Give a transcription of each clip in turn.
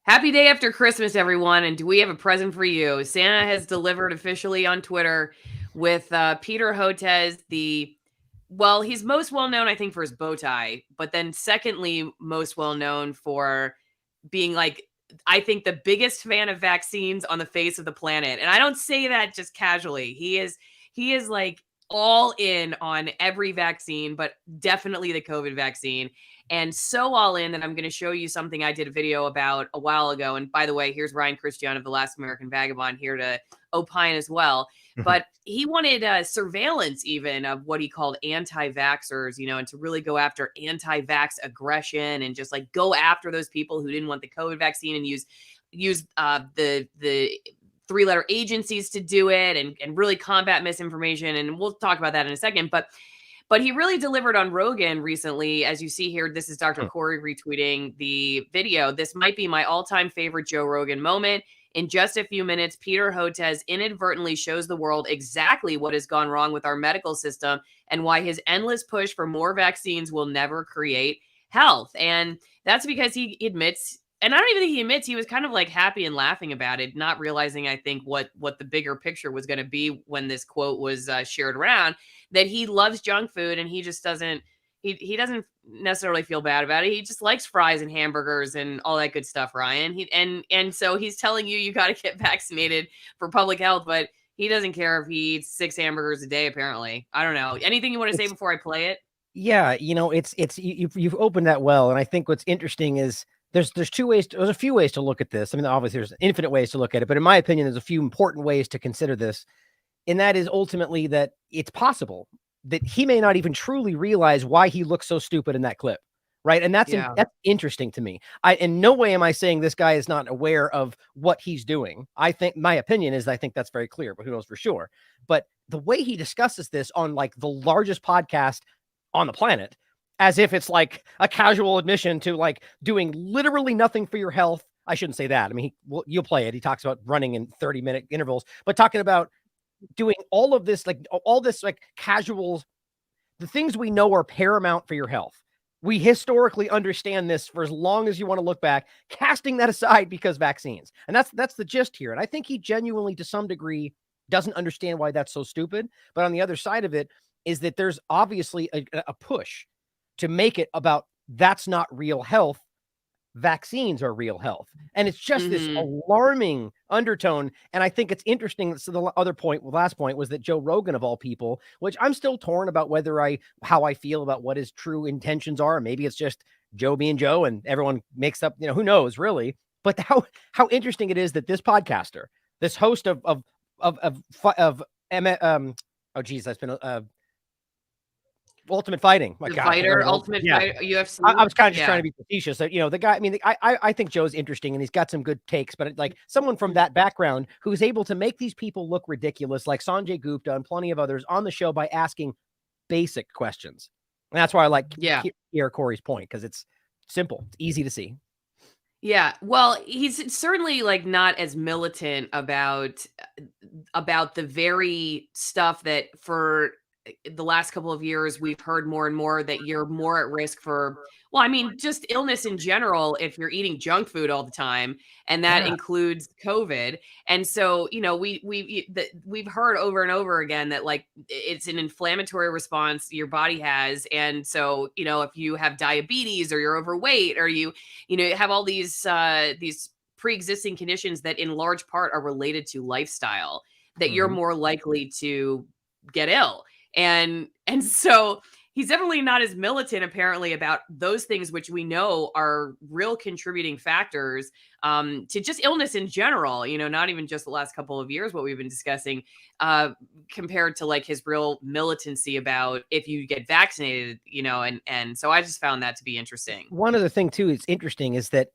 Happy day after Christmas, everyone. And do we have a present for you? Santa has delivered officially on Twitter with Peter Hotez, he's most well known, I think, for his bow tie, but then secondly, most well known for being I think the biggest fan of vaccines on the face of the planet. And I don't say that just casually. He is like all in on every vaccine, but definitely the COVID vaccine. And so all in that I'm going to show you something I did a video about a while ago. And by the way, here's Ryan Cristiàn of The Last American Vagabond here to opine as well. But he wanted surveillance even of what he called anti-vaxxers, and to really go after anti-vax aggression and just like go after those people who didn't want the COVID vaccine and use the three-letter agencies to do it and really combat misinformation. And we'll talk about that in a second. But he really delivered on Rogan recently. As you see here, this is Dr. Corey retweeting the video. This might be my all-time favorite Joe Rogan moment. In just a few minutes, Peter Hotez inadvertently shows the world exactly what has gone wrong with our medical system and why his endless push for more vaccines will never create health. And that's because he admits, and I don't even think he admits, he was kind of like happy and laughing about it, not realizing, I think, what the bigger picture was going to be when this quote was shared around, that he loves junk food and he just doesn't, he doesn't necessarily feel bad about it. He just likes fries and hamburgers and all that good stuff, Ryan. And so he's telling you got to get vaccinated for public health, but he doesn't care if he eats 6 hamburgers a day, apparently. I don't know. Anything you want to say before I play it? Yeah, you've opened that well. And I think what's interesting is there's a few ways to look at this. I mean, obviously there's infinite ways to look at it, but in my opinion, there's a few important ways to consider this. And that is ultimately that it's possible that he may not even truly realize why he looks so stupid in that clip. Right. And that's interesting to me. In no way am I saying this guy is not aware of what he's doing. I think my opinion is I think that's very clear, but who knows for sure. But the way he discusses this on like the largest podcast on the planet, as if it's like a casual admission to like doing literally nothing for your health. I shouldn't say that. I mean, you'll play it. He talks about running in 30-minute intervals, but talking about doing all this casual, the things we know are paramount for your health. We historically understand this for as long as you want to look back, casting that aside because vaccines. And that's the gist here. And I think he genuinely, to some degree, doesn't understand why that's so stupid. But on the other side of it is that there's obviously a push to make it about that's not real health. Vaccines are real health. And it's just this alarming undertone. And I think it's interesting. So the last point was that Joe Rogan, of all people, which I'm still torn about how I feel about what his true intentions are. Maybe it's just Joe being Joe and everyone makes up, who knows really, but how interesting it is that this podcaster, this host of that's been Ultimate Fighting. Ultimate Fighter, UFC. I was kind of just trying to be facetious. So, the guy, I mean, I think Joe's interesting and he's got some good takes, but like someone from that background who's able to make these people look ridiculous, like Sanjay Gupta and plenty of others on the show by asking basic questions. And that's why I like hear Corey's point, because it's simple. It's easy to see. Yeah, well, he's certainly like not as militant about the very stuff that for the last couple of years we've heard more and more, that you're more at risk for, just illness in general if you're eating junk food all the time, and that includes COVID. And so, we've heard over and over again that like it's an inflammatory response your body has. And so, if you have diabetes or you're overweight or you have all these pre-existing conditions that in large part are related to lifestyle, that you're more likely to get ill. And so he's definitely not as militant, apparently, about those things, which we know are real contributing factors to just illness in general, not even just the last couple of years, what we've been discussing, compared to like his real militancy about if you get vaccinated, and so I just found that to be interesting. One other thing, too, is interesting is that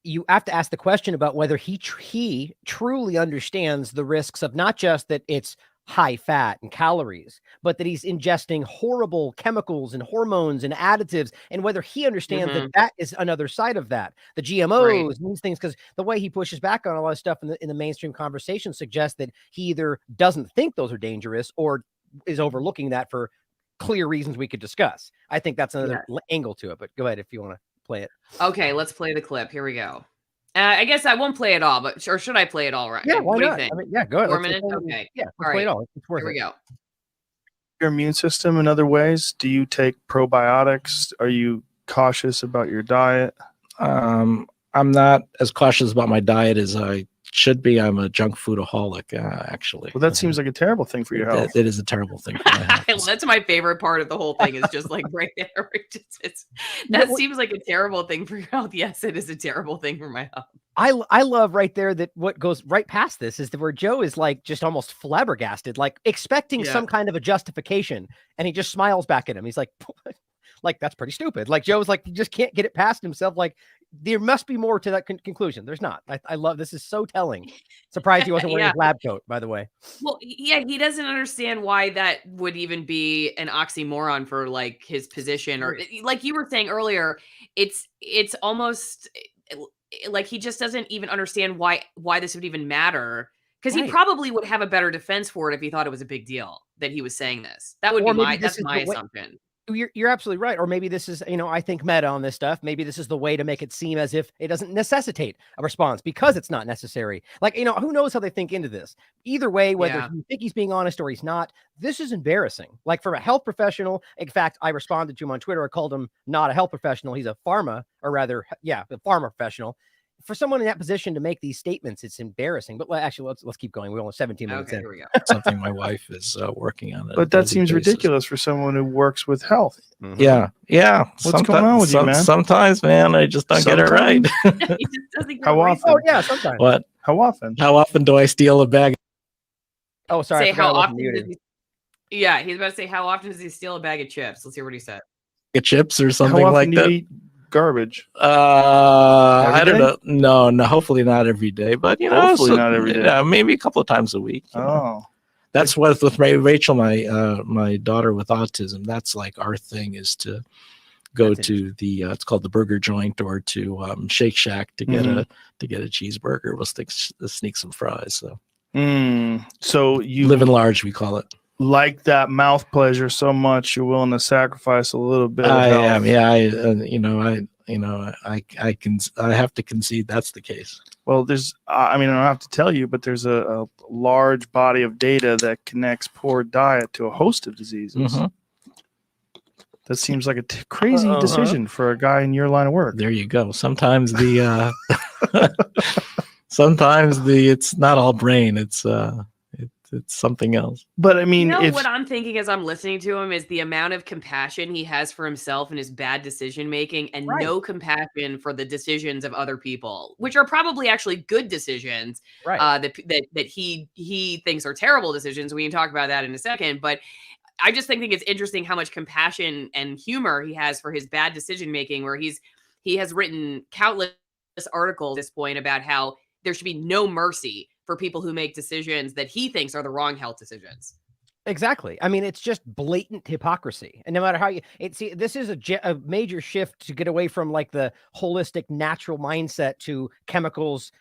you have to ask the question about whether he truly understands the risks of not just that it's high fat and calories, but that he's ingesting horrible chemicals and hormones and additives, and whether he understands that is another side of that, the GMOs and these things, because the way he pushes back on a lot of stuff in the mainstream conversation suggests that he either doesn't think those are dangerous or is overlooking that for clear reasons we could discuss. I think that's another angle to it, but go ahead if you want to play it. Okay, let's play the clip. Here we go. I guess I won't play it all, but or should I play it all? Right? Yeah, why What do you not? think? I mean, yeah, go ahead. 4 minutes? Okay. Yeah, All let's play it right. all. It's worth Here it. we go. Your immune system in other ways? Do you take probiotics? Are you cautious about your diet? I'm not as cautious about my diet as I should be. I'm a junk food-aholic, actually. Well, that seems like a terrible thing for your health. It is a terrible thing for my health. That's my favorite part of the whole thing is just like right there. That seems like a terrible thing for your health. Yes, it is a terrible thing for my health. I love right there that what goes right past this is where Joe is like just almost flabbergasted, like expecting some kind of a justification, and he just smiles back at him. He's like, that's pretty stupid. Like Joe's like, he just can't get it past himself. Like there must be more to that conclusion. There's not. I love this. Is so telling. Surprised he wasn't wearing his lab coat, by the way. Well, yeah, he doesn't understand why that would even be an oxymoron for like his position, or like you were saying earlier, it's almost like he just doesn't even understand why this would even matter, because he probably would have a better defense for it if he thought it was a big deal that he was saying this. That would be that's my assumption. You're absolutely right. Or maybe this is, I think meta on this stuff. Maybe this is the way to make it seem as if it doesn't necessitate a response because it's not necessary. Like, who knows how they think into this. Either way, whether you think he's being honest or he's not, this is embarrassing. Like from a health professional. In fact, I responded to him on Twitter. I called him not a health professional. He's a pharma, or rather, a pharma professional. For someone in that position to make these statements, it's embarrassing. But actually, let's keep going. We're only 17 minutes in. Here we go. Something my wife is working on. But that seems ridiculous for someone who works with health. Mm-hmm. Yeah. What's going on with you, man? Sometimes, man, I just don't get it right. How often? Oh, yeah, sometimes. What? How often? How often do I steal a bag? Oh, sorry. Say how often does he? Yeah, he's about to say how often does he steal a bag of chips? Let's hear what he said. Chips or something like that. Do you eat garbage? I don't know. No, hopefully not every day, but hopefully not every day. Yeah, maybe a couple of times a week. That's what with Rachel, my daughter with autism. That's like our thing is to go to the it's called the burger joint or to Shake Shack to get a cheeseburger. We'll sneak some fries. So you live in large, we call it. Like that mouth pleasure so much, you're willing to sacrifice a little bit. I am, yeah. I have to concede that's the case. Well, there's, I don't have to tell you, but there's a large body of data that connects poor diet to a host of diseases. Mm-hmm. That seems like a crazy decision for a guy in your line of work. There you go. Sometimes it's not all brain. It's something else. But what I'm thinking as I'm listening to him is the amount of compassion he has for himself and his bad decision making, and no compassion for the decisions of other people, which are probably actually good decisions. That he thinks are terrible decisions. We can talk about that in a second, but I just think it's interesting how much compassion and humor he has for his bad decision making, where he has written countless articles at this point about how there should be no mercy for people who make decisions that he thinks are the wrong health decisions. Exactly. It's just blatant hypocrisy. And no matter how this is a major shift to get away from like the holistic natural mindset to chemicals,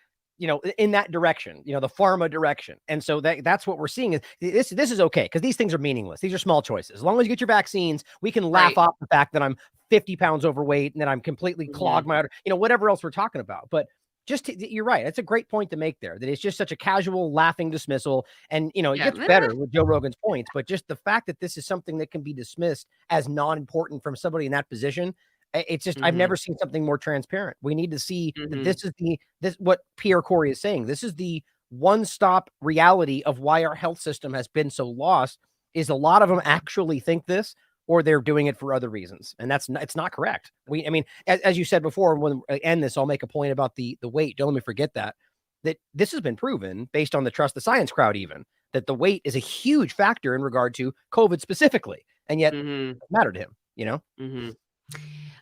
in that direction, the pharma direction. And so that's what we're seeing is this is okay, because these things are meaningless. These are small choices. As long as you get your vaccines, we can laugh off the fact that I'm 50 pounds overweight and that I'm completely clogged my, whatever else we're talking about. But you're right. It's a great point to make there, that it's just such a casual laughing dismissal. And, it gets better with Joe Rogan's points, but just the fact that this is something that can be dismissed as non-important from somebody in that position. It's just, I've never seen something more transparent. We need to see that this is what Pierre Corey is saying. This is the one-stop reality of why our health system has been so lost, is a lot of them actually think this, or they're doing it for other reasons. And it's not correct. As you said before, when I end this, I'll make a point about the weight. Don't let me forget that this has been proven based on the Trust the Science crowd, even that the weight is a huge factor in regard to COVID specifically. And yet it mattered to him,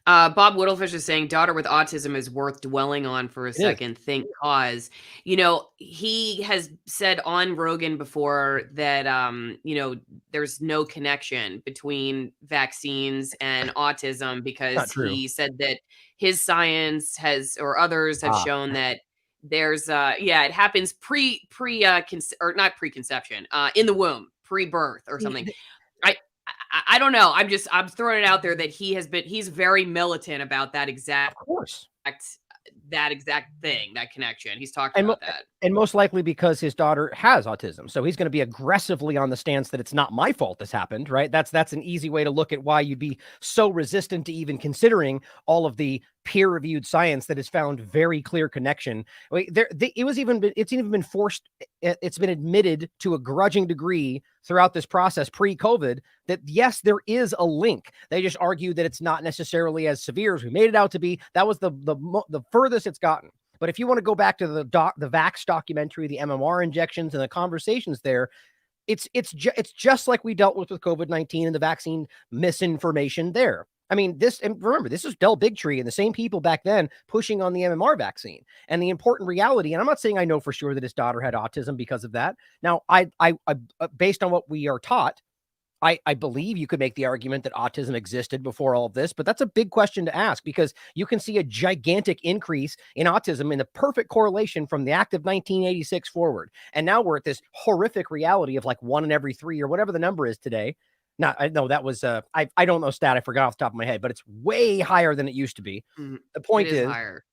Bob Whittlefish is saying daughter with autism is worth dwelling on for a second. Think cause. He has said on Rogan before that, there's no connection between vaccines and autism, because he said that his science or others have shown that there's it happens or not preconception, in the womb, pre-birth or something. I don't know. I'm throwing it out there that he's very militant about that exact that exact thing, that connection. He's talked about that. And most likely because his daughter has autism. So he's going to be aggressively on the stance that it's not my fault this happened, right? That's an easy way to look at why you'd be so resistant to even considering all of the peer-reviewed science that has found very clear connection. It's even been forced, it's been admitted to a grudging degree throughout this process pre-COVID that yes, there is a link. They just argue that it's not necessarily as severe as we made it out to be. That was the furthest it's gotten. But if you want to go back to the Vax documentary, the MMR injections and the conversations there, it's just like we dealt with COVID-19 and the vaccine misinformation there. I mean, and remember, this is Del Bigtree and the same people back then pushing on the MMR vaccine. And the important reality, and I'm not saying I know for sure that his daughter had autism because of that. Now, I based on what we are taught, I believe you could make the argument that autism existed before all of this, but that's a big question to ask because you can see a gigantic increase in autism in the perfect correlation from the Act of 1986 forward. And now we're at this horrific reality of like 1 in every 3 or whatever the number is today. Now, I know that was, I don't know stat, I forgot off the top of my head, but it's way higher than it used to be. Mm-hmm. The point is higher.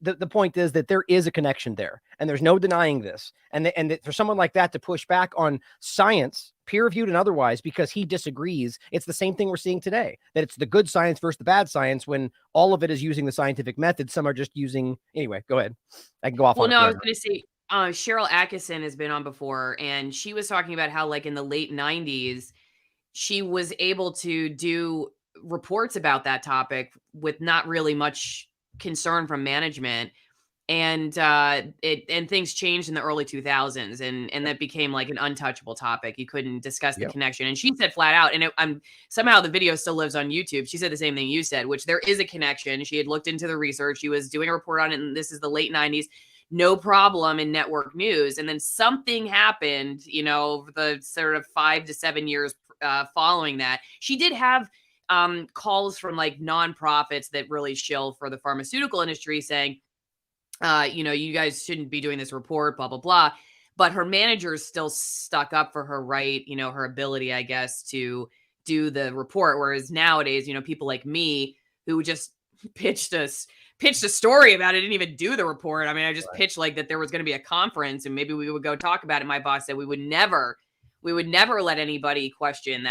The point is that there is a connection there and there's no denying this. And that for someone like that to push back on science, peer reviewed and otherwise, because he disagrees, it's the same thing we're seeing today, that it's the good science versus the bad science when all of it is using the scientific method. Some are just using, anyway, go ahead. I can go off on it. I was going to say, Cheryl Atkinson has been on before and she was talking about how like in the late 90s, she was able to do reports about that topic with not really much concern from management. And things changed in the early 2000s and that became like an untouchable topic. You couldn't discuss the connection. And she said flat out, and somehow the video still lives on YouTube. She said the same thing you said, which there is a connection. She had looked into the research. She was doing a report on it. And this is the late 90s. No problem in network news. And then something happened, over the sort of 5 to 7 years following that. She did have calls from like nonprofits that really shill for the pharmaceutical industry saying, you guys shouldn't be doing this report, blah, blah, blah. But her managers still stuck up for her right, her ability, I guess, to do the report. Whereas nowadays, people like me who just pitched a story about it, didn't even do the report. I mean, I just pitched like that there was going to be a conference and maybe we would go talk about it. My boss said we would never let anybody question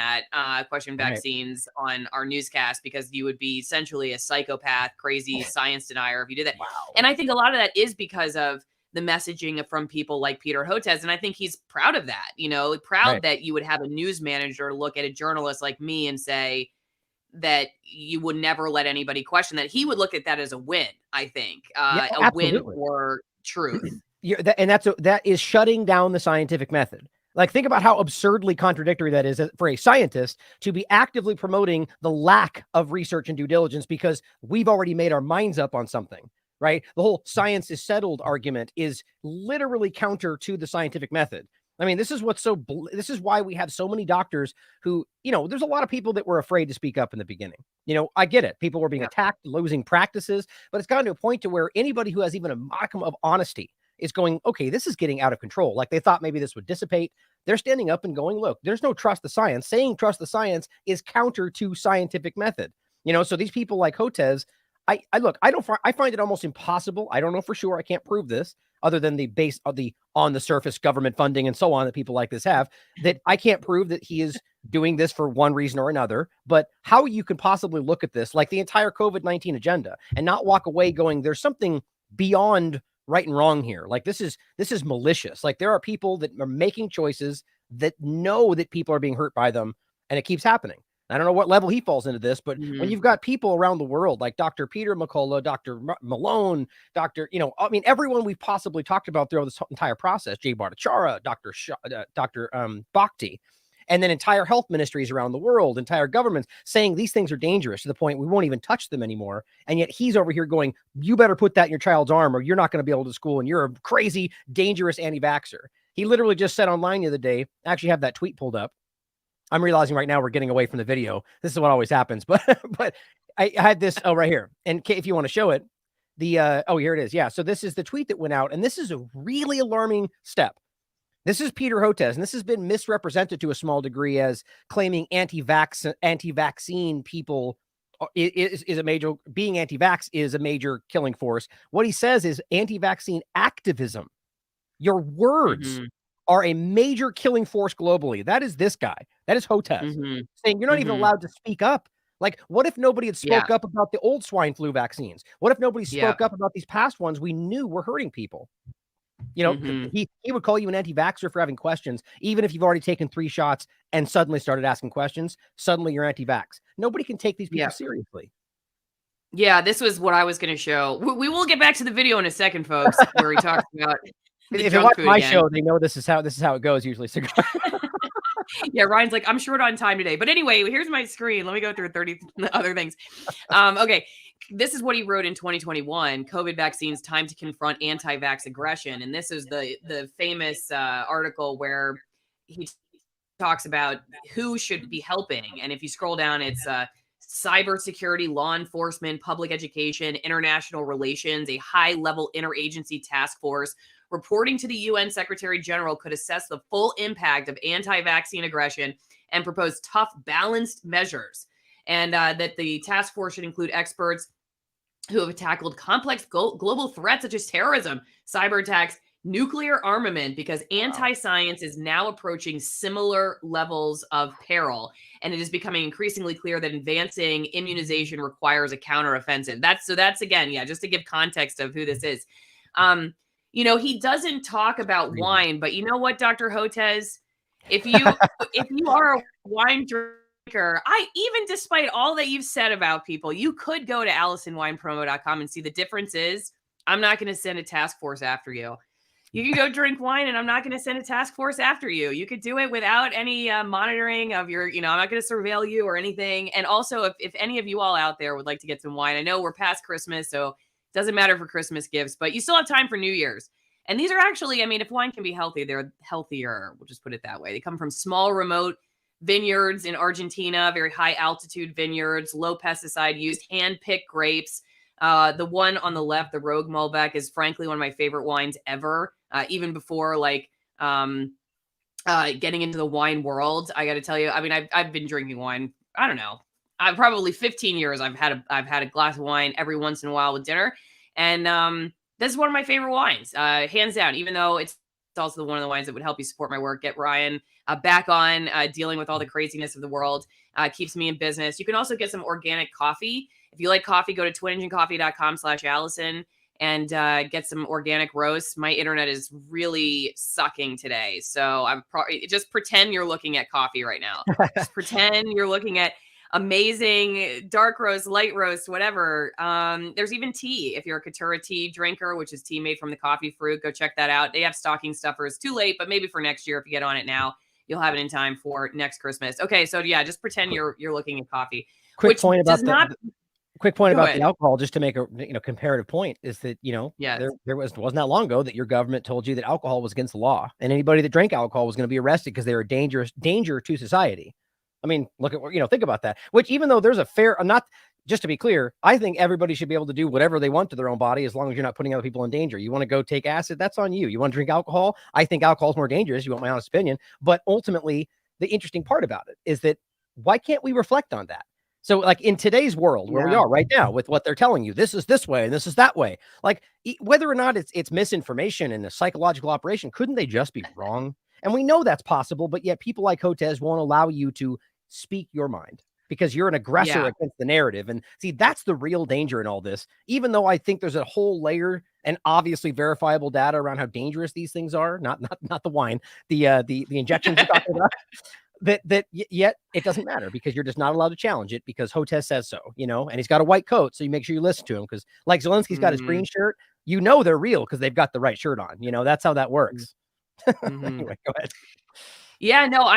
vaccines on our newscast because you would be essentially a psychopath, crazy science denier if you did that. Wow. And I think a lot of that is because of the messaging from people like Peter Hotez. And I think he's proud of that, that you would have a news manager look at a journalist like me and say that you would never let anybody question that. He would look at that as a win, I think, a win for truth. That is shutting down the scientific method. Like, think about how absurdly contradictory that is for a scientist to be actively promoting the lack of research and due diligence because we've already made our minds up on something, right? The whole science is settled argument is literally counter to the scientific method. I mean, this is why we have so many doctors who, there's a lot of people that were afraid to speak up in the beginning. I get it. People were being attacked, losing practices, but it's gotten to a point to where anybody who has even a modicum of honesty is going, okay, this is getting out of control. Like they thought maybe this would dissipate. They're standing up and going, look, there's no trust the science. Saying trust the science is counter to scientific method. So these people like Hotez, I find it almost impossible. I don't know for sure. I can't prove this other than the base of the on the surface government funding and so on that people like this have, that I can't prove that he is doing this for one reason or another. But how you can possibly look at this, like the entire COVID-19 agenda, and not walk away going, there's something beyond right and wrong here. Like this is malicious. Like there are people that are making choices that know that people are being hurt by them, and it keeps happening. I don't know what level he falls into this, but when you've got people around the world like Dr. Peter McCullough, Dr. Malone, everyone we've possibly talked about throughout this entire process, Jay Bhattacharya, Dr. Bhakti, and then entire health ministries around the world, entire governments saying these things are dangerous to the point we won't even touch them anymore. And yet he's over here going, you better put that in your child's arm or you're not going to be able to school and you're a crazy, dangerous anti-vaxxer. He literally just said online the other day, I actually have that tweet pulled up. I'm realizing right now we're getting away from the video. This is what always happens, but I had this right here. And if you want to show it, here it is. Yeah. So this is the tweet that went out, and this is a really alarming step. This is Peter Hotez, and this has been misrepresented to a small degree as claiming anti-vaccine people is a major, being anti-vax is a major killing force. What he says is anti-vaccine activism. Your words are a major killing force globally. That is this guy. That is Hotez saying you're not even allowed to speak up. Like, what if nobody had spoke up about the old swine flu vaccines? What if nobody spoke up about these past ones we knew were hurting people? You know, he would call you an anti-vaxxer for having questions, even if you've already taken 3 shots and suddenly started asking questions. Suddenly you're anti-vax. Nobody can take these people seriously. Yeah, this was what I was going to show. We will get back to the video in a second, folks, where he talks about if they watch my show, they know this is how it goes usually. Yeah, Ryan's like, I'm short on time today. But anyway, here's my screen. Let me go through 30 other things. Okay. This is what he wrote in 2021, COVID vaccines, time to confront anti-vax aggression. And this is the famous article where he talks about who should be helping. And if you scroll down, it's cybersecurity, law enforcement, public education, international relations, a high-level interagency task force reporting to the UN Secretary General could assess the full impact of anti-vaccine aggression and propose tough, balanced measures. And that the task force should include experts who have tackled complex global threats such as terrorism, cyber attacks, nuclear armament, because anti-science is now approaching similar levels of peril. And it is becoming increasingly clear that advancing immunization requires a counteroffensive. That's again, just to give context of who this is. You know, he doesn't talk about wine, but you know what, Dr. Hotez, if you are a wine drinker, even despite all that you've said about people, you could go to AllisonWinePromo.com and see the difference is I'm not going to send a task force after you. You can go drink wine and I'm not going to send a task force after you. You could do it without any monitoring of your, I'm not going to surveil you or anything. And also, if any of you all out there would like to get some wine, I know we're past Christmas, so it doesn't matter for Christmas gifts, but you still have time for New Year's. And these are actually, if wine can be healthy, they're healthier. We'll just put it that way. They come from small, remote vineyards in Argentina, very high altitude vineyards, low pesticide use, hand-picked grapes. The one on the left, the Rogue Malbec, is frankly one of my favorite wines ever. Even before getting into the wine world, I got to tell you, I've been drinking wine. I don't know. Probably 15 years. I've had a glass of wine every once in a while with dinner, and this is one of my favorite wines, hands down. Even though it's also one of the wines that would help you support my work, get Ryan back on dealing with all the craziness of the world, keeps me in business. You can also get some organic coffee. If you like coffee, go to twinenginecoffee.com/Allison and get some organic roasts. My internet is really sucking today, so I'm just pretend you're looking at coffee right now. Just pretend you're looking at amazing dark roast, light roast, whatever. There's even tea. If you're a Katura tea drinker, which is tea made from the coffee fruit, go check that out. They have stocking stuffers. Too late, but maybe for next year, if you get on it now, you'll have it in time for next Christmas. Okay, so yeah, just pretend you're looking at coffee. Quick point about the alcohol, just to make a comparative point, is that there wasn't that long ago that your government told you that alcohol was against the law, and anybody that drank alcohol was going to be arrested because they were a danger to society. Look at think about that. Which, even though there's a fair, just to be clear, I think everybody should be able to do whatever they want to their own body as long as you're not putting other people in danger. You want to go take acid, that's on you. You want to drink alcohol, I think alcohol is more dangerous. You want my honest opinion, but ultimately, the interesting part about it is that why can't we reflect on that? So, in today's world where we are right now, with what they're telling you, this is this way and this is that way. Whether or not it's misinformation and a psychological operation, couldn't they just be wrong? And we know that's possible, but yet people like Hotez won't allow you to speak your mind because you're an aggressor against the narrative. And see, that's the real danger in all this, even though I think there's a whole layer and obviously verifiable data around how dangerous these things are. Not the wine, the injections you're talking about. Yet it doesn't matter because you're just not allowed to challenge it because Hotez says so, and he's got a white coat. So you make sure you listen to him because like Zelensky's got his green shirt, they're real because they've got the right shirt on, that's how that works. Anyway, go ahead. Yeah, no,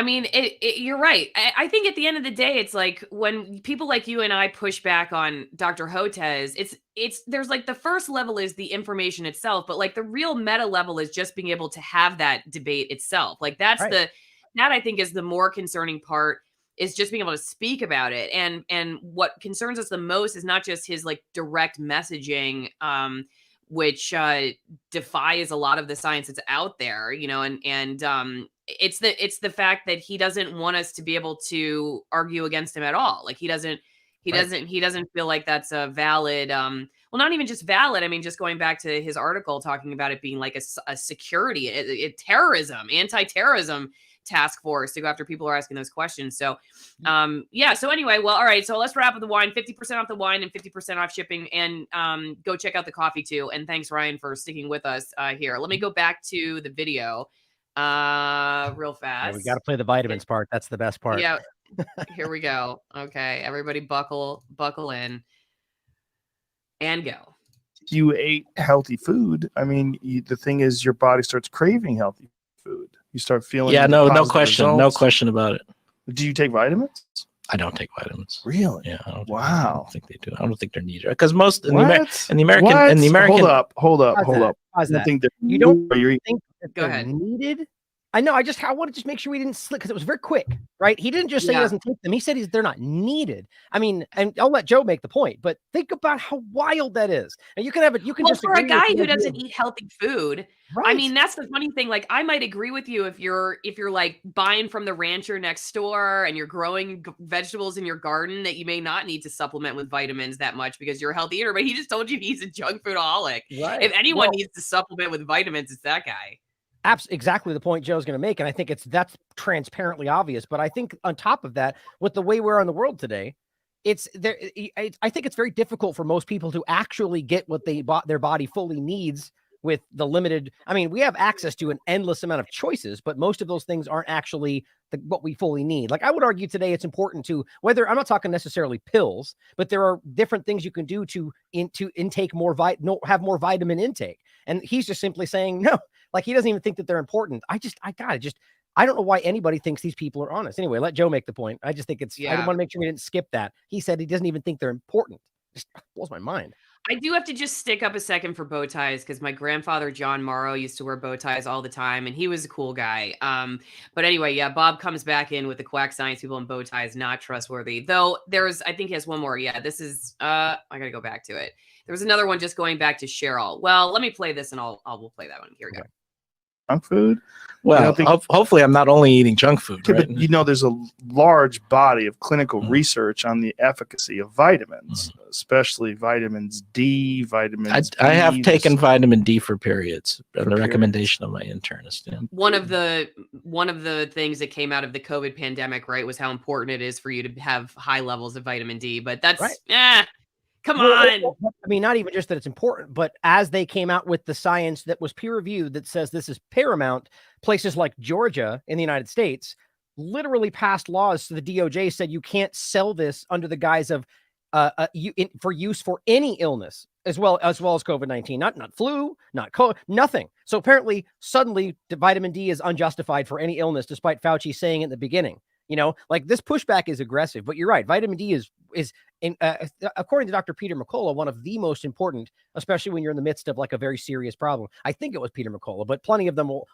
you're right. I think at the end of the day, it's like when people like you and I push back on Dr. Hotez, there's the first level is the information itself, but the real meta level is just being able to have that debate itself. That's right. That I think is the more concerning part, is just being able to speak about it. And what concerns us the most is not just his direct messaging, which defies a lot of the science that's out there, and it's the fact that he doesn't want us to be able to argue against him at all. He doesn't He doesn't feel like that's a valid, well, not even just valid. I mean, just going back to his article talking about it being like a security, terrorism, anti-terrorism task force to go after people who are asking those questions. So, yeah. So anyway, well, all right. So let's wrap up the wine. 50% off the wine and 50% off shipping, and go check out the coffee too. And thanks, Ryan, for sticking with us here. Let me go back to the video real fast. Yeah, we got to play the vitamins part. That's the best part. Yeah. Here we go. Okay, everybody buckle in and go. You ate healthy food. I mean, the thing is, your body starts craving healthy food. You start feeling no question about it. Do you take vitamins? I don't take vitamins. Really? Yeah. I Wow. don't think they do. I don't think they're needed because most in the American. Hold up. How's that? You don't think that Go they're ahead. needed? I know. I want to just make sure we didn't slip because it was very quick, right? He didn't just say he doesn't take them. He said they're not needed. I mean, and I'll let Joe make the point, but think about how wild that is. And you can have it. You can Well, just for a guy who doesn't eat healthy food, right. I mean, that's the funny thing. Like, I might agree with you if you're like buying from the rancher next door and you're growing vegetables in your garden that you may not need to supplement with vitamins that much because you're a healthy eater. But he just told you he's a junk foodaholic. Right. If anyone needs to supplement with vitamins, it's that guy. Exactly the point Joe's going to make, and I think that's transparently obvious. But I think on top of that, with the way we're in the world today, I think it's very difficult for most people to actually get what their body fully needs with the limited. I mean, we have access to an endless amount of choices, but most of those things aren't actually what we fully need. Like I would argue today, it's important to I'm not talking necessarily pills, but there are different things you can do to intake more have more vitamin intake. And he's just simply saying no. Like he doesn't even think that they're important. I don't know why anybody thinks these people are honest. Anyway, let Joe make the point. I just think I want to make sure we didn't skip that. He said he doesn't even think they're important. Just blows my mind. I do have to just stick up a second for bow ties because my grandfather, John Morrow, used to wear bow ties all the time and he was a cool guy. But anyway, yeah, Bob comes back in with the quack science people and bow ties, not trustworthy. Though I think he has one more. Yeah, this is, I got to go back to it. There was another one just going back to Cheryl. Well, let me play this and we'll play that one. Here we go. Junk food? Well, hopefully I'm not only eating junk food. Yeah, right? But there's a large body of clinical research on the efficacy of vitamins, especially vitamins D, vitamins B. I have taken vitamin D for periods on the recommendation of my internist. Yeah. One of the things that came out of the COVID pandemic, right, was how important it is for you to have high levels of vitamin D. But that's come on. I mean, not even just that it's important, but as they came out with the science that was peer reviewed that says this is paramount, places like Georgia in the United States literally passed laws. So the DOJ said you can't sell this under the guise of for use for any illness as well as COVID-19, not flu, not COVID, nothing. So apparently, suddenly, the vitamin D is unjustified for any illness, despite Fauci saying it in the beginning. Like this pushback is aggressive, but you're right. Vitamin D is according to Dr. Peter McCullough, one of the most important, especially when you're in the midst of like a very serious problem. I think it was Peter McCullough, but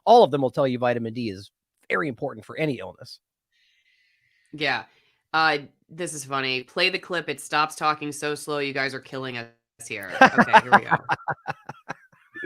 all of them will tell you vitamin D is very important for any illness. Yeah. This is funny. Play the clip. It stops talking so slow. You guys are killing us here. Okay, here we go.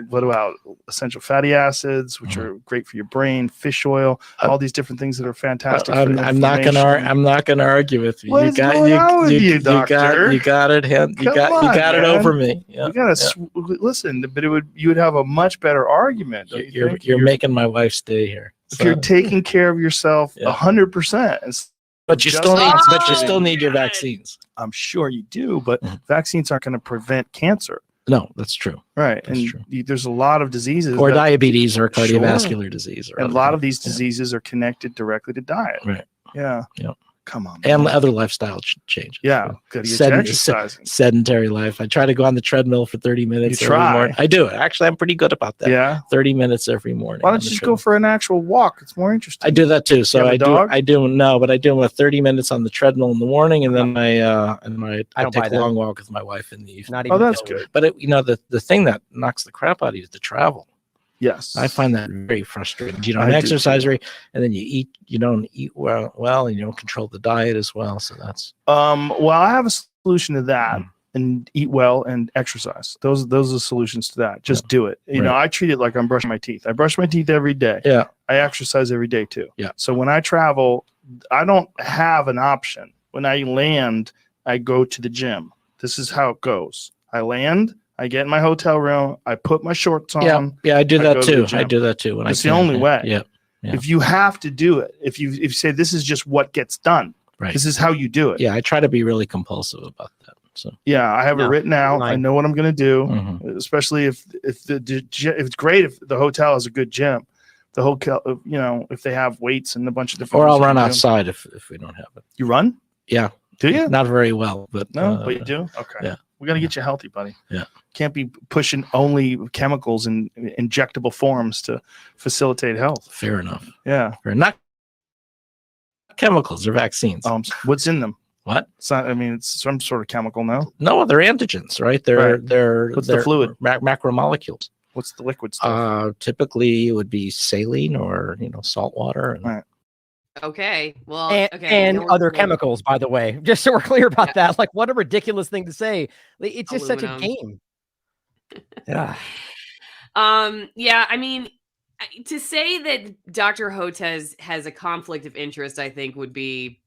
What about essential fatty acids, which are great for your brain, fish oil, all these different things that are fantastic. I'm not gonna argue with you. What's going on with you, doctor? You got it. You got it over me. Yeah. You gotta listen, but you would have a much better argument. You're making my wife stay here. If you're taking care of yourself 100%. But you still need your vaccines. I'm sure you do, but vaccines aren't going to prevent cancer. No, that's true. Right. That's true. There's a lot of diseases. Or diabetes or cardiovascular disease. And a lot of these diseases are connected directly to diet. Right. Yeah. Yep. Come on. And other lifestyle changes. Yeah. Good. Exercising. Sedentary life. I try to go on the treadmill for 30 minutes every morning. I do. Actually, I'm pretty good about that. Yeah. 30 minutes every morning. Why don't you just go for an actual walk? It's more interesting. I do that too. So I do 30 minutes on the treadmill in the morning, and then I take a long walk with my wife in the evening. That's good. But the thing that knocks the crap out of you is the travel. Yes. I find that very frustrating. You don't exercise right, and then you don't eat well, and you don't control the diet as well. So that's well, I have a solution to that. And eat well and exercise. Those are the solutions to that. Just do it. You know, I treat it like I'm brushing my teeth. I brush my teeth every day. Yeah. I exercise every day too. Yeah. So when I travel, I don't have an option. When I land, I go to the gym. This is how it goes. I land, I get in my hotel room, I put my shorts on. Yeah, I do that too. I do that too. It's the only way. Yeah. If you have to do it, if you say this is just what gets done, right. This is how you do it. Yeah, I try to be really compulsive about that. So yeah, I have it written out. I know what I'm going to do, especially if it's great if the hotel has a good gym. The hotel, if they have weights and a bunch of different. Or I'll run outside if we don't have it. You run? Yeah. Do you? Not very well, but no. But you do? Okay. Yeah. We got to get you healthy, buddy. Yeah. Can't be pushing only chemicals in injectable forms to facilitate health. Fair enough. Yeah. Not chemicals, they're vaccines. What's in them? What? It's not, I mean, it's some sort of chemical, no? No, they're antigens, right? They're What's the fluid? Macromolecules. What's the liquid stuff? Typically it would be saline or salt water. Right. Okay. Well, and other chemicals, by the way, just so we're clear about that. Like, what a ridiculous thing to say. It's just such a game. Yeah. I mean, to say that Dr. Hotez has a conflict of interest, I think would be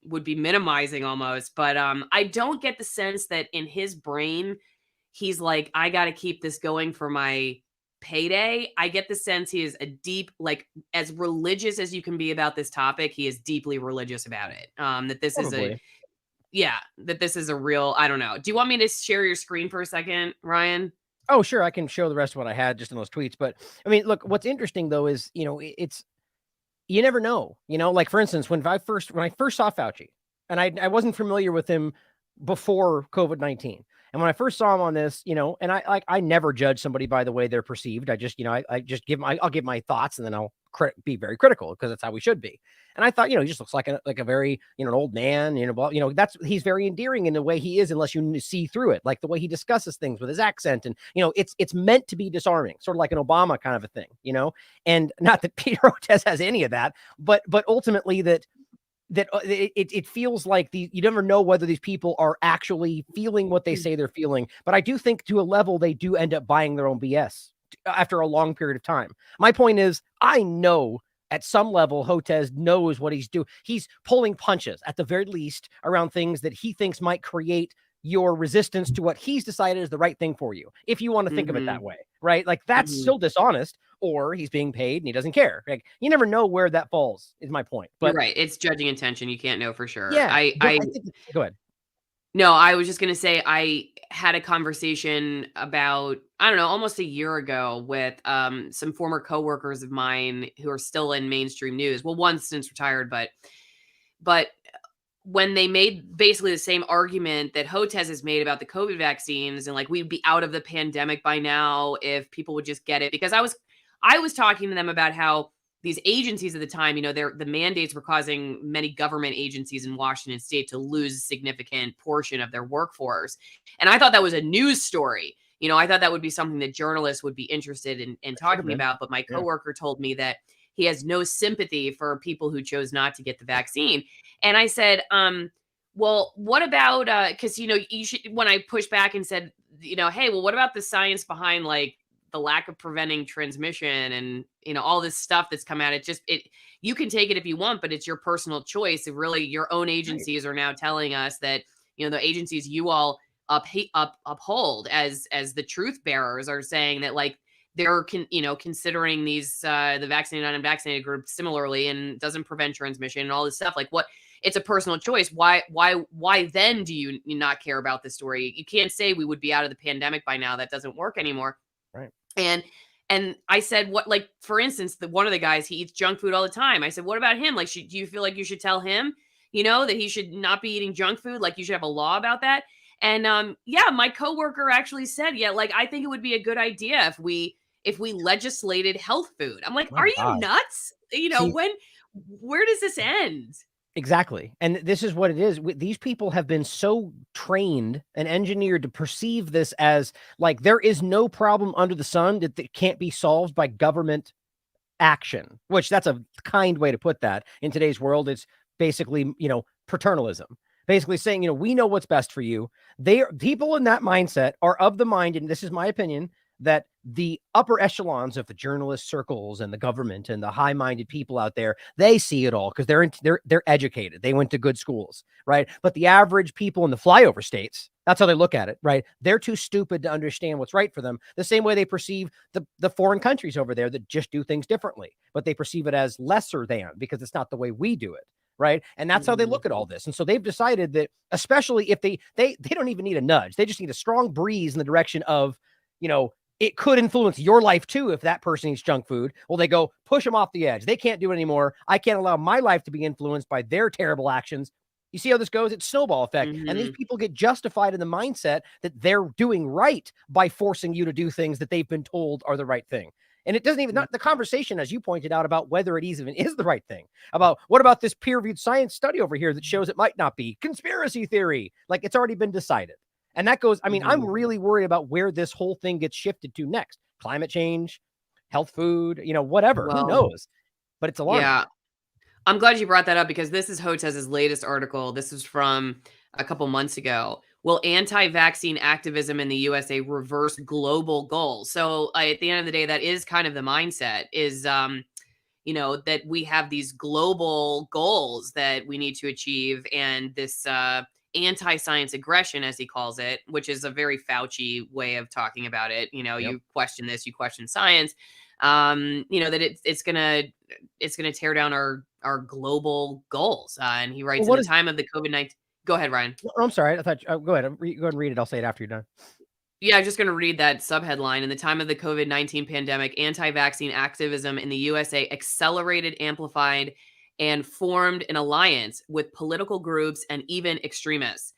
minimizing almost. But I don't get the sense that in his brain, he's like, I got to keep this going for my payday. I get the sense he is a deep, like, as religious as you can be about this topic, he is deeply religious about it. That this Probably. that this is a real, I don't know. Do you want me to share your screen for a second, Ryan? Oh, sure. I can show the rest of what I had just in those tweets. But I mean, look, what's interesting though is, it's, you never know, like for instance, when I first saw Fauci, and I wasn't familiar with him before COVID-19. And when I first saw him on this, and I never judge somebody by the way they're perceived. I just, I just I'll give my thoughts, and then I'll be very critical because that's how we should be. And I thought, he just looks like a very, an old man, he's very endearing in the way he is, unless you see through it, like the way he discusses things with his accent. And, it's meant to be disarming, sort of like an Obama kind of a thing, and not that Peter Hotez has any of that, but ultimately that it feels like you never know whether these people are actually feeling what they say they're feeling. But I do think to a level, they do end up buying their own BS after a long period of time. My point is, I know at some level, Hotez knows what he's doing. He's pulling punches at the very least around things that he thinks might create your resistance to what he's decided is the right thing for you. If you want to think of it that way, right? Like that's still dishonest, or he's being paid and he doesn't care. Like you never know where that falls is my point. But you're right. It's judging intention. You can't know for sure. Yeah. I think, go ahead. No, I was just going to say, I had a conversation about, I don't know, almost a year ago with some former coworkers of mine who are still in mainstream news. Well, one's since retired, but when they made basically the same argument that Hotez has made about the COVID vaccines and like we'd be out of the pandemic by now if people would just get it, because I was talking to them about how these agencies at the time, the mandates were causing many government agencies in Washington state to lose a significant portion of their workforce. And I thought that was a news story. I thought that would be something that journalists would be interested in talking about. But my coworker told me that he has no sympathy for people who chose not to get the vaccine. And I said, well, what about, because, you should, when I pushed back and said, hey, well, what about the science behind like the lack of preventing transmission and, all this stuff that's come out? You can take it if you want, but it's your personal choice. Really, your own agencies are now telling us that, the agencies you all uphold as the truth bearers are saying that like they're considering these the vaccinated and unvaccinated group similarly and doesn't prevent transmission and all this stuff. Like what? It's a personal choice. Why then do you not care about this story? You can't say we would be out of the pandemic by now. That doesn't work anymore. Right. And I said, what, like, for instance, one of the guys, he eats junk food all the time. I said, what about him? Like, do you feel like you should tell him, that he should not be eating junk food? Like you should have a law about that. And my coworker actually said, like, I think it would be a good idea if we legislated health food. I'm like, are you nuts? Where does this end? Exactly. And this is what it is. These people have been so trained and engineered to perceive this as like there is no problem under the sun that can't be solved by government action, which that's a kind way to put that. In today's world, it's basically, paternalism. Basically saying, we know what's best for you. People in that mindset are of the mind, and this is my opinion, that the upper echelons of the journalist circles and the government and the high-minded people out there, they see it all because they're educated. They went to good schools, right? But the average people in the flyover states, that's how they look at it, right? They're too stupid to understand what's right for them. The same way they perceive the foreign countries over there that just do things differently, but they perceive it as lesser than because it's not the way we do it. Right. And that's how they look at all this. And so they've decided that, especially if they don't even need a nudge, they just need a strong breeze in the direction of, it could influence your life too if that person eats junk food. Well, they go push them off the edge. They can't do it anymore. I can't allow my life to be influenced by their terrible actions. You see how this goes? It's snowball effect. And these people get justified in the mindset that they're doing right by forcing you to do things that they've been told are the right thing. And it doesn't even, not the conversation, as you pointed out, about whether it even is the right thing, about what about this peer-reviewed science study over here that shows it might not be, conspiracy theory, like it's already been decided. And that goes, I mean, I'm really worried about where this whole thing gets shifted to next. Climate change, health food, whatever, who knows? But it's alarming. Yeah. I'm glad you brought that up because this is Hotez's latest article. This is from a couple months ago. Will anti-vaccine activism in the USA reverse global goals? So at the end of the day, that is kind of the mindset is, that we have these global goals that we need to achieve. And this anti-science aggression, as he calls it, which is a very Fauci way of talking about it. You question this, you question science, that it's going to tear down our global goals. And he writes, in the time of the COVID-19, go ahead, Ryan. Oh, I'm sorry. I thought, go ahead. Go ahead and read it. I'll say it after you're done. Yeah, I'm just going to read that subheadline. In the time of the COVID-19 pandemic, anti-vaccine activism in the USA accelerated, amplified, and formed an alliance with political groups and even extremists.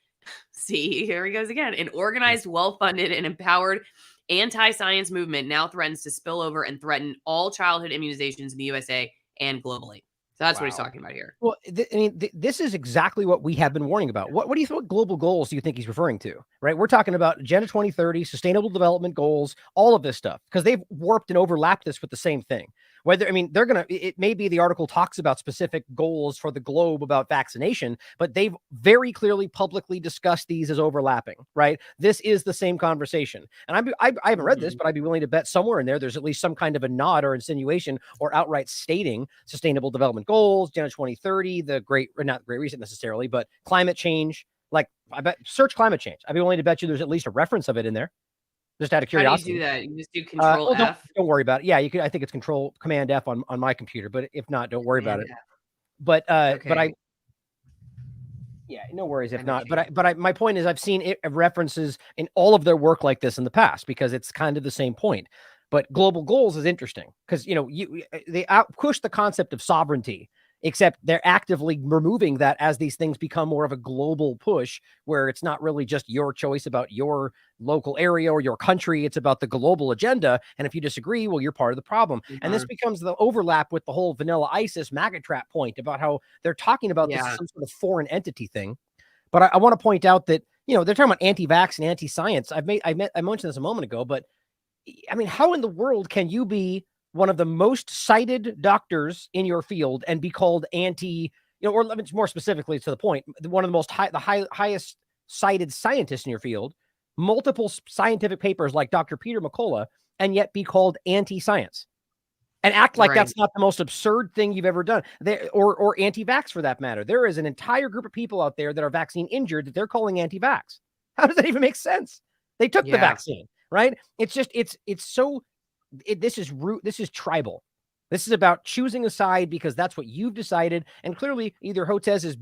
See, here he goes again. An organized, well-funded, and empowered anti-science movement now threatens to spill over and threaten all childhood immunizations in the USA and globally. So that's what he's talking about here. Well, this is exactly what we have been warning about. What do you think? What global goals do you think he's referring to? Right, we're talking about Agenda 2030, Sustainable Development Goals, all of this stuff, because they've warped and overlapped this with the same thing. They're gonna. It may be the article talks about specific goals for the globe about vaccination, but they've very clearly publicly discussed these as overlapping. Right, this is the same conversation, and I haven't read this, but I'd be willing to bet somewhere in there's at least some kind of a nod or insinuation or outright stating Sustainable Development Goals, Agenda 2030, not Great Reset necessarily, but climate change. Like, I bet search climate change. I'd be willing to bet you there's at least a reference of it in there. Just out of curiosity. How do you do that? You just do Control F. Don't worry about it. Yeah, you could. I think it's Command F on my computer, but if not, don't worry about it. But no worries if not. But my point is, I've seen references in all of their work like this in the past because it's kind of the same point. But global goals is interesting because they push the concept of sovereignty, except they're actively removing that as these things become more of a global push where it's not really just your choice about your local area or your country. It's about the global agenda. And if you disagree, well, you're part of the problem. And this becomes the overlap with the whole vanilla ISIS MAGA trap point about how they're talking about this as some sort of foreign entity thing. But I want to point out that, they're talking about anti-vax and anti-science. I mentioned this a moment ago, but I mean, how in the world can you be one of the most cited doctors in your field and be called or more specifically to the point, one of the highest cited scientists in your field, multiple scientific papers like Dr. Peter McCullough, and yet be called anti-science and act like that's not the most absurd thing you've ever done, or anti-vax for that matter. There is an entire group of people out there that are vaccine injured that they're calling anti-vax. How does that even make sense? They took the vaccine, right? It's just, this is tribal. This is about choosing a side because that's what you've decided. And clearly either Hotez is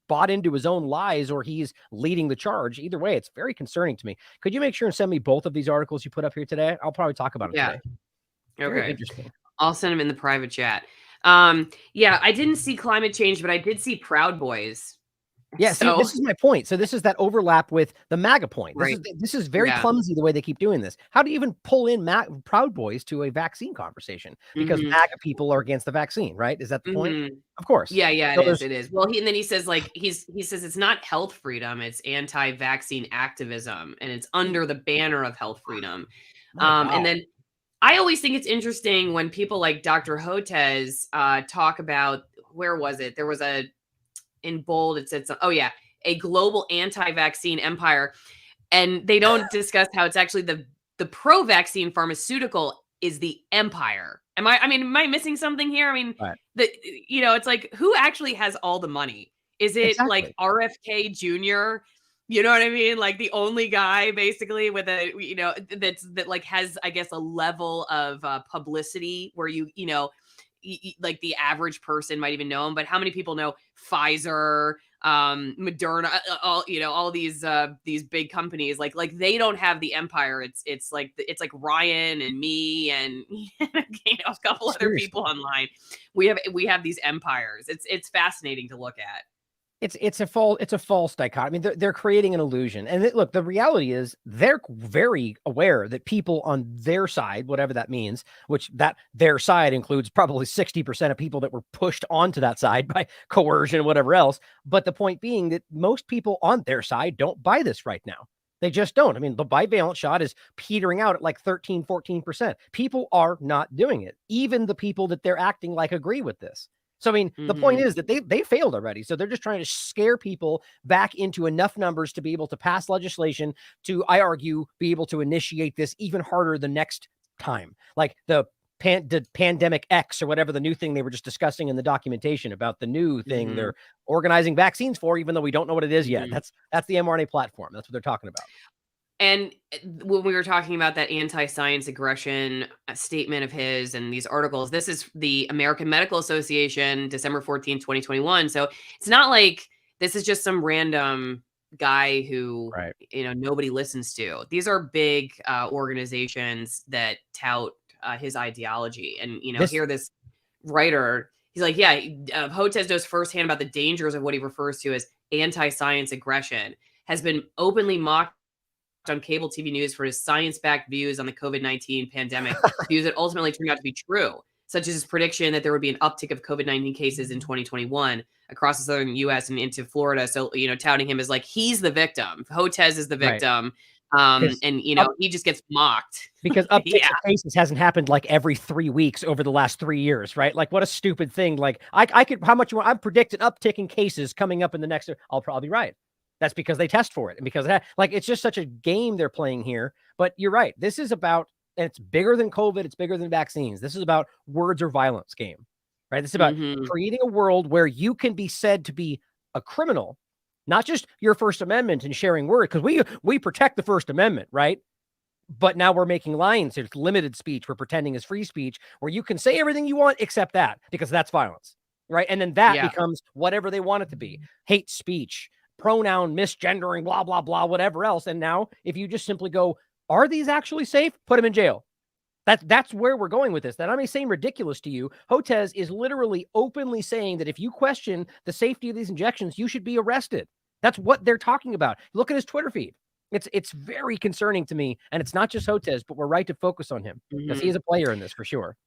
bought into his own lies or he's leading the charge. Either way, it's very concerning to me. Could you make sure and send me both of these articles you put up here today? I'll probably talk about them today. Okay. Very interesting. I'll send them in the private chat. I didn't see climate change, but I did see Proud Boys. Yeah, so this is my point. So this is that overlap with the MAGA point. This is very clumsy the way they keep doing this. How do you even pull in Proud Boys to a vaccine conversation? Because MAGA people are against the vaccine, right? Is that the point? Of course. Yeah, it is. Well, and then he says he says it's not health freedom, it's anti-vaccine activism, and it's under the banner of health freedom. And then I always think it's interesting when people like Dr. Hotez talk about, where was it? There was in bold, it said, a global anti-vaccine empire. And they don't discuss how it's actually the the pro-vaccine pharmaceutical is the empire. Am I missing something here? I mean, Right. it's like, who actually has all the money? Is it like RFK Jr.? You know what I mean? Like the only guy basically with a, that like has, I guess, a level of publicity where like the average person might even know him, but how many people know Pfizer, Moderna, all these big companies, like they don't have the empire. It's like Ryan and me and a couple other people online. We have these empires. It's fascinating to look at. It's a false dichotomy. They're creating an illusion. And look, the reality is they're very aware that people on their side, whatever that means, which that their side includes probably 60% of people that were pushed onto that side by coercion and whatever else. But the point being that most people on their side don't buy this right now. They just don't. I mean, the bivalent shot is petering out at like 13, 14%. People are not doing it. Even the people that they're acting like agree with this. So, I mean, the point is that they failed already. So they're just trying to scare people back into enough numbers to be able to pass legislation to, I argue, be able to initiate this even harder the next time. Like the pandemic X or whatever the new thing they were just discussing in the documentation about the new thing they're organizing vaccines for, even though we don't know what it is yet. That's the mRNA platform. That's what they're talking about. And when we were talking about that anti-science aggression statement of his and these articles, this is the American Medical Association, December 14th, 2021. So it's not like this is just some random guy who, nobody listens to. These are big organizations that tout his ideology. And, here this writer, he's like, Hotez knows firsthand about the dangers of what he refers to as anti-science aggression, has been openly mocked on cable TV news for his science-backed views on the COVID-19 pandemic, views that ultimately turned out to be true, such as his prediction that there would be an uptick of COVID-19 cases in 2021 across the southern U.S. and into Florida. So, touting him as like, he's the victim. Hotez is the victim. He just gets mocked. Because uptick of cases hasn't happened like every 3 weeks over the last 3 years, right? Like, what a stupid thing. Like, I could, how much you want? I'm predicting uptick in cases coming up in the next, I'll probably be right. That's because they test for it. And because it's just such a game they're playing here. But you're right. This is about, and it's bigger than COVID. It's bigger than vaccines. This is about words or violence game, right? This is about creating a world where you can be said to be a criminal, not just your First Amendment and sharing words, because we protect the First Amendment, right? But now we're making lines. There's limited speech. We're pretending is free speech where you can say everything you want except that, because that's violence, right? And then that becomes whatever they want it to be. Hate speech, pronoun misgendering, blah, blah, blah, whatever else. And now if you just simply go, are these actually safe? Put them in jail. That's where we're going with this. That I'm not saying ridiculous to you. Hotez is literally openly saying that if you question the safety of these injections, you should be arrested. That's what they're talking about. Look at his Twitter feed. It's very concerning to me. And it's not just Hotez, but we're right to focus on him because he is a player in this for sure.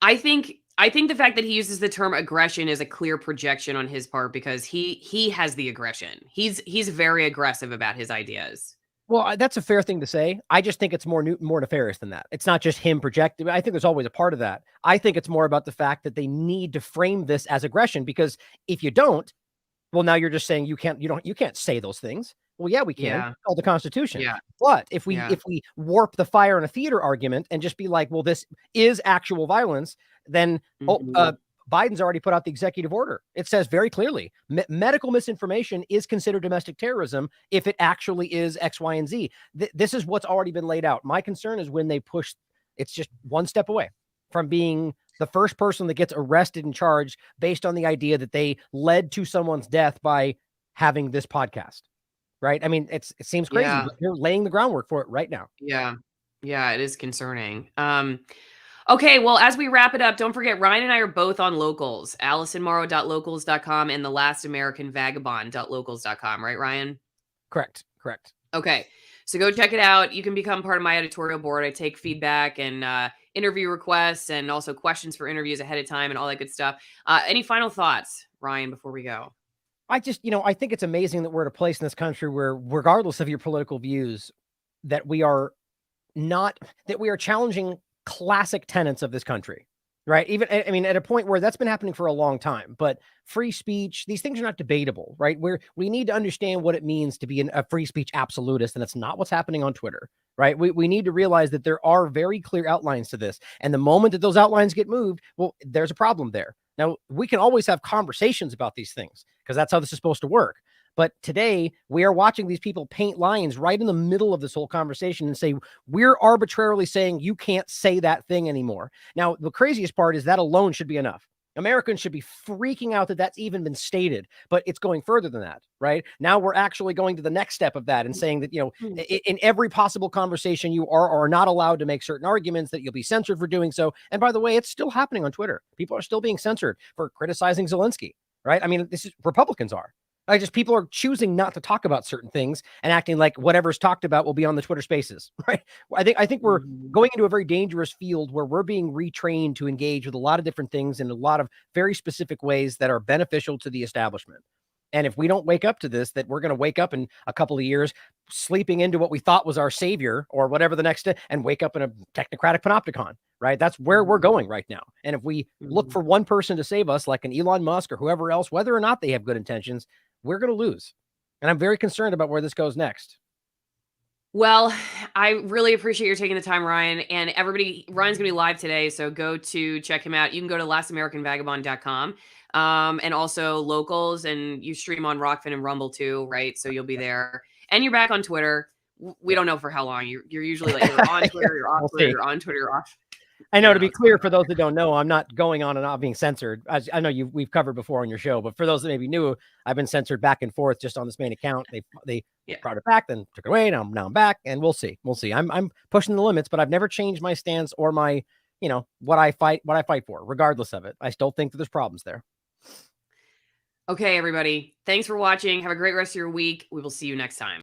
I think the fact that he uses the term aggression is a clear projection on his part because he has the aggression. He's very aggressive about his ideas. Well, that's a fair thing to say. I just think it's more nefarious than that. It's not just him projecting. I think there's always a part of that. I think it's more about the fact that they need to frame this as aggression, because if you don't, well, now you're just saying you can't say those things. Well, yeah, we can. Yeah. It's called the Constitution. Yeah. But if we warp the fire in a theater argument and just be like, well, this is actual violence, then Biden's already put out the executive order. It says very clearly, medical misinformation is considered domestic terrorism if it actually is X, Y, and Z. This is what's already been laid out. My concern is when they push, it's just one step away from being the first person that gets arrested and charged based on the idea that they led to someone's death by having this podcast. Right? I mean, it seems crazy, but they're laying the groundwork for it right now. Yeah. Yeah, it is concerning. Okay, well, as we wrap it up, don't forget, Ryan and I are both on Locals, AllisonMorrow.locals.com and TheLastAmericanVagabond.locals.com, right, Ryan? Correct. Okay, so go check it out. You can become part of my editorial board. I take feedback and interview requests and also questions for interviews ahead of time and all that good stuff. Any final thoughts, Ryan, before we go? I just, I think it's amazing that we're at a place in this country where, regardless of your political views, that we are challenging classic tenets of this country. Right. Even, I mean, at a point where that's been happening for a long time, but free speech, these things are not debatable, right? We need to understand what it means to be a free speech absolutist. And that's not what's happening on Twitter, right? We need to realize that there are very clear outlines to this. And the moment that those outlines get moved, well, there's a problem there. Now, we can always have conversations about these things because that's how this is supposed to work. But today we are watching these people paint lines right in the middle of this whole conversation and say, we're arbitrarily saying you can't say that thing anymore. Now, the craziest part is that alone should be enough. Americans should be freaking out that that's even been stated, but it's going further than that, right? Now we're actually going to the next step of that and saying that, in every possible conversation, you are or are not allowed to make certain arguments, that you'll be censored for doing so. And by the way, it's still happening on Twitter. People are still being censored for criticizing Zelensky, right? I mean, Republicans are. People are choosing not to talk about certain things and acting like whatever's talked about will be on the Twitter Spaces, right? I think we're going into a very dangerous field where we're being retrained to engage with a lot of different things in a lot of very specific ways that are beneficial to the establishment. And if we don't wake up to this, that we're going to wake up in a couple of years sleeping into what we thought was our savior or whatever the next, and wake up in a technocratic panopticon, right? That's where we're going right now. And if we look for one person to save us, like an Elon Musk or whoever else, whether or not they have good intentions, we're going to lose. And I'm very concerned about where this goes next. Well, I really appreciate your taking the time, Ryan. And everybody, Ryan's going to be live today, so go to check him out. You can go tolastamericanvagabond.com, and also Locals, and you stream on ROKFIN and Rumble too, right? So you'll be there. And you're back on Twitter. We don't know for how long. You're usually like, you're on Twitter, you're off Twitter, you're on Twitter, you're off. I know, to be clear, for those that don't know, I'm not going on and not being censored. As I know we've covered before on your show, but for those that maybe knew, I've been censored back and forth just on this main account. They brought it back, then took it away. Now I'm back, and we'll see. I'm pushing the limits, but I've never changed my stance or my, what I fight for, regardless of it. I still think that there's problems there. Okay, everybody. Thanks for watching. Have a great rest of your week. We will see you next time.